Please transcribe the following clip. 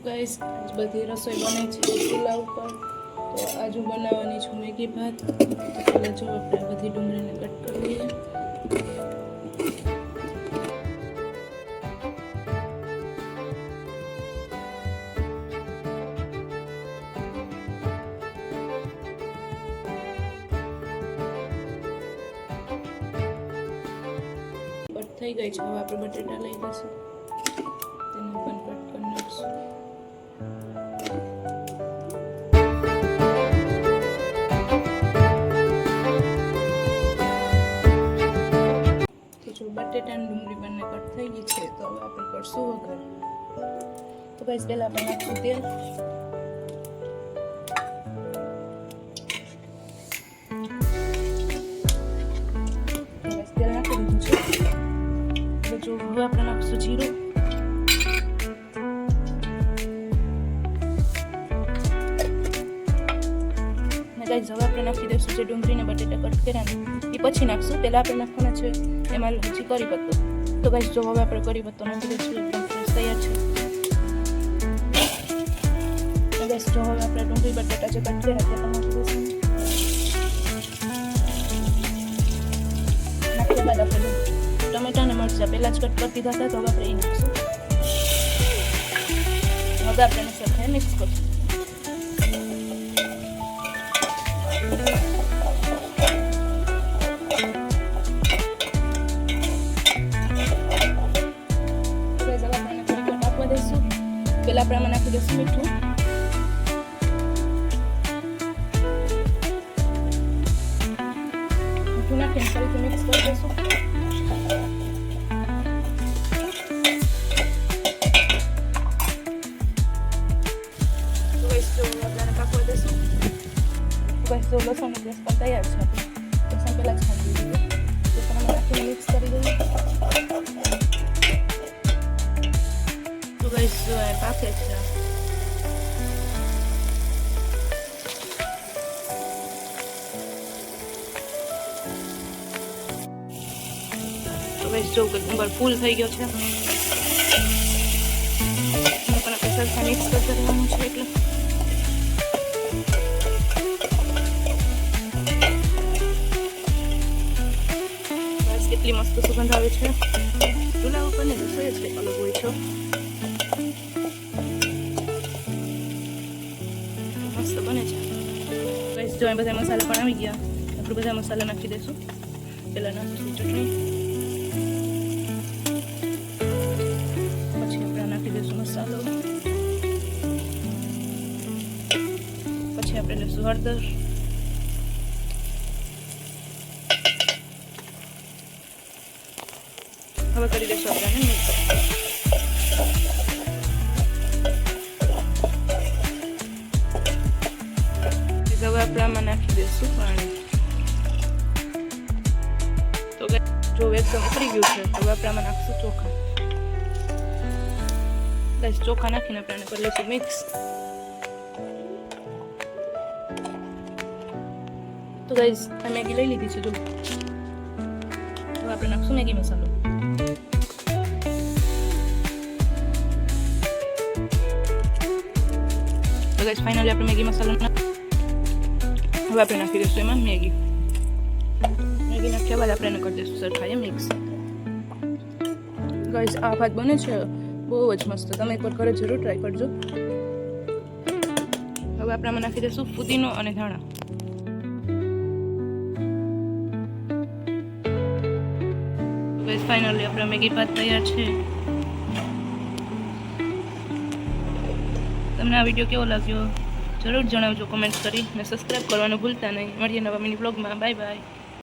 Guys આજ બધી રસોઈ બને છે ચૂલા ઉપર. તો આજુ બનાવવાની છું મેગી ભાત. તો પહેલાં જો આપણે બધી ડુંગળીને કટ કરી લઈએ. કટ થઈ ગઈ છે. હવે આપણે બટેટા લઈ લઈશું, તેને પણ કટ કરી નાખીશું. બટેટા અને ડુંગળી બંને કટ થઈ ગઈ છે. તો હવે આપણે કરશું વઘાર. તો ગાઈસ પહેલા આપણે નાખશું તેલ. તેલ નાખી દીધું છે. જો હવે આપણે નાખશું જીરું. ગાઈસ હવે આપણે નાખી દઈશું જે ડુંગળીને બટેટા કટ કર્યા એ પછી નાખશું. પહેલાં આપણે નાખવાના છે એમાં પછી કરી પત્તો. તો ગાઈસ જો હવે આપણે કરી પત્તો નાખી દઈશું. એકદમ ફ્રેશ તૈયાર છે. ગાઈસ જો હવે આપણે ડુંગળી બટેટા જે કટ કર્યા તે પણ નાખી દઈશું. નાખ્યા બાદ આપણે ટમેટા અને મરચાં પહેલાં જ કટ કરી દીધા હતા. તો હવે આપણે એ નાખીશું. હવે આપણે એને સરખે મિક્સ કરીશું. પહેલાં આપણે આમાં નાખી દઈશું મીઠું. મીઠું નાખીને ફરીથી મિક્સ કરી દઈશું. બધાને પાકવા દઈશું. તો લસણ ગેસ પર તૈયાર છે. લસણ પહેલાં જ ખાઈ દીધું. લસણ આમાં નાખીને મિક્સ કરી દઈએ. ગાઈસ જો આ પાકે છે. તો ગાઈસ જો નંબર ફૂલ થઈ ગયો છે. પણ આપણે સરખા મિક્સ કરતા રહેવાનું છે. એટલે બસ કેટલી મસ્ત સુગંધ આવે છે. ચૂલા ઉપર ને રસોઈ જ કંઈક અલગ હોય છે. મસ્ત બને છે. ગાઈસ જો બધા મસાલા પણ આવી ગયા. આપણે બધા મસાલા નાખી દઈશું. પહેલાં નાખીશું ચટણી, પછી આપણે નાખી દઈશું મસાલો, પછી આપણે લઈશું હળદર, હવે કરી દઈશું આપણે મિક્સ. હવે આપણે આમાં નાખી દઈશું પાણી. તો જો એકદમ ઉતરી ગયું છે. તો હવે આપણે આમાં નાખીશું ચોખા. ગાઈસ ચોખા નાખીને આપણે કરી લઈશું મિક્સ. તો ગાઈસ આ મેગી લઈ લીધી છે. જો હવે આપણે નાખશું મેગી મસાલો. તો ગાઈસ ફાઇનલી આપણે મેગી મસાલો હવે આપણે નાખી દઈશું એમાં મેગી નાખ્યા બાદ આપણે એને કરી દઈશું સરખા મિક્સ. ગાઈસ આ ભાત બને છે બહુ જ મસ્ત. તમે એકવાર ઘરે જરૂર ટ્રાય કરજો. હવે આપણે આમાં નાખી દઈશું ફુદીનો અને ધાણા. ગાઈસ ફાઇનલી આપણે મેગી ભાત તૈયાર છે. તમને આ વિડીયો કેવો લાગ્યો જરૂર જણાવજો કમેન્ટ કરી. અને સબસ્ક્રાઈબ કરવાનું ભૂલતા નહીં. મળીએ નવા મિની બ્લોગમાં. Bye bye.